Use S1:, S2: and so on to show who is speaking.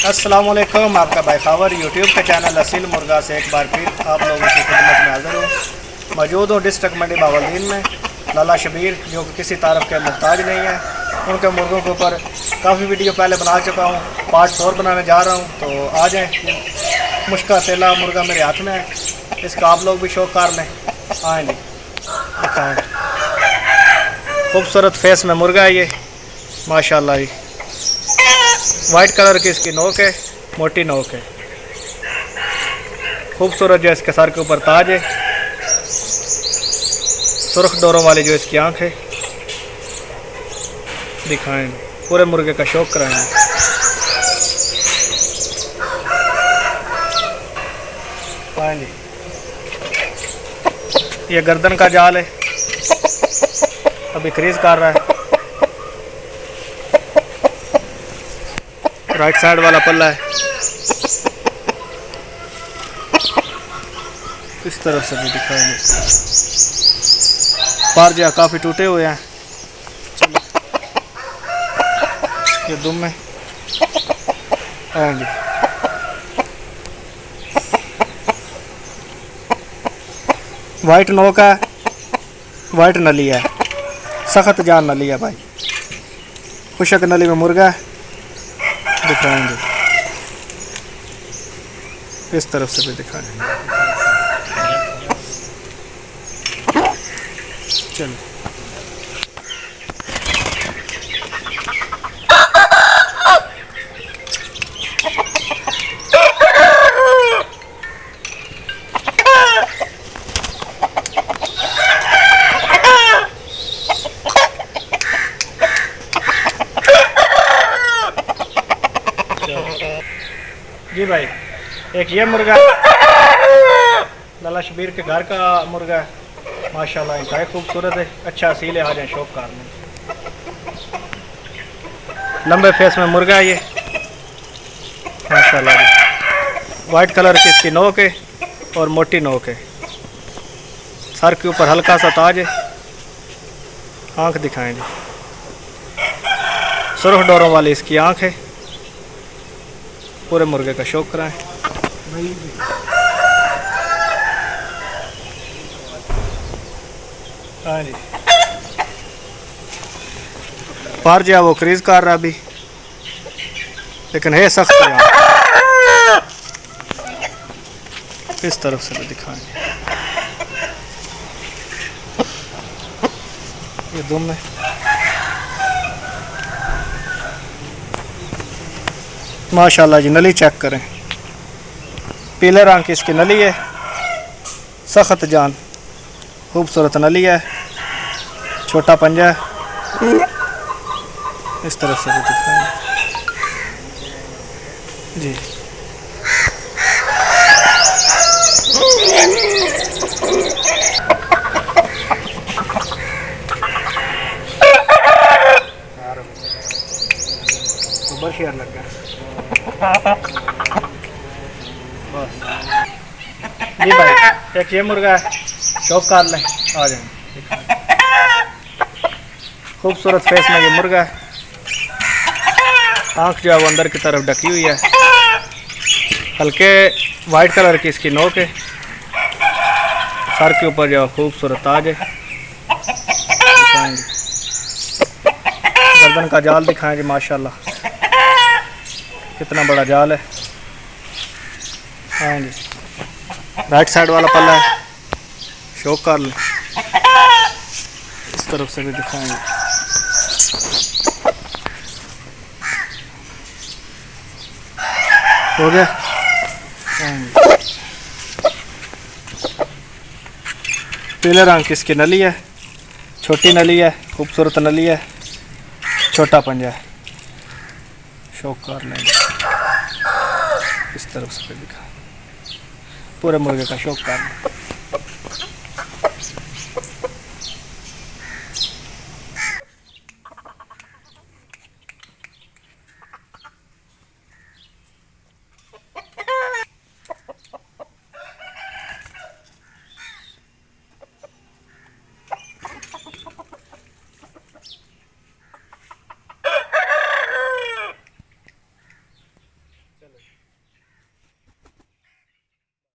S1: अस्सलामुअलैकुम, आपका भाई खावर यूट्यूब का चैनल असील मुर्गा से एक बार फिर आप लोगों की खिदमत में हाज़िर हूँ। मौजूद हूँ डिस्ट्रिक्ट मंडी बावलदीन में। लाला शबीर जो कि किसी तारफ़ के मोहताज नहीं है, उनके मुर्गों के ऊपर काफ़ी वीडियो पहले बना चुका हूँ, पार्ट 4 बनाने जा रहा हूँ। तो आ जाएँ। मुश्का तेला मुर्गा मेरे हाथ में है, इसका आप लोग भी शौक कर लें। आए जी, दिखाएँ। खूबसूरत फेस में मुर्गा है ये, माशाल्लाह जी। वाइट कलर की इसकी नोक है, मोटी नोक है। खूबसूरत जो इसके सर के ऊपर ताज है, सुर्ख डोरों वाली जो इसकी आंख है। दिखाएं, पूरे मुर्गे का शौक कराएंगे। ये गर्दन का जाल है, अभी क्रीज कर रहा है। राइट साइड वाला पल्ला है, इस तरफ से भी दिखाएंगे। पारजा काफ़ी टूटे हुए हैं। ये दुम में आएंगे। वाइट नोक है, वाइट नली है, सख्त जान नली है भाई। खुशक नली में मुर्गा है, दिखाएंगे। इस तरफ से भी दिखाएंगे। चलो जी भाई, एक ये मुर्गा लाला शबीर के घर का मुर्गा है, माशाल्लाह इंतहाई खूबसूरत है, अच्छा असील है। आ जाए शौक कार में। लंबे फेस में मुर्गा है ये, माशाल्लाह। वाइट कलर की इसकी नोक है और मोटी नोक है। सर के ऊपर हल्का सा ताज है। आंख दिखाएंगे, सुर्ख डोरों वाली इसकी आंख है। पूरे मुर्गे का शौक कराएं। हाँ जी, पार जा वो क्रीज कर रहा अभी, लेकिन है सख्त। इस तरफ से भी दिखाएंगे। ये दुम है, माशाल्लाह जी। नली चेक करें, पीले रंग की इसकी नली है, सख्त जान, खूबसूरत नली है, छोटा पंजा है। इस तरफ से भी दिखाएंगे जी। सुपर शेयर लग गया बस जी भाई। एक ये मुर्गा है, शौक कर लें। आ जाए। खूबसूरत फेस में ये मुर्गा है। आँख जो है वो अंदर की तरफ ढकी हुई है। हल्के वाइट कलर की इसकी नोक है। सर के ऊपर जो है खूबसूरत ताज है। गर्दन का जाल दिखाएंगे, माशाल्लाह कितना बड़ा जाल है। हाँ जी, राइट साइड वाला पल्ला है, शौक कर लें। इस तरफ से भी दिखाएंगे। हो गया। पीले रंग की इसकी नली है, छोटी नली है, खूबसूरत नली है, छोटा पंजा है। शौक कर लेंगे। इस तरफ से भी दिखा, पूरे मुर्गे का शौक कर लें।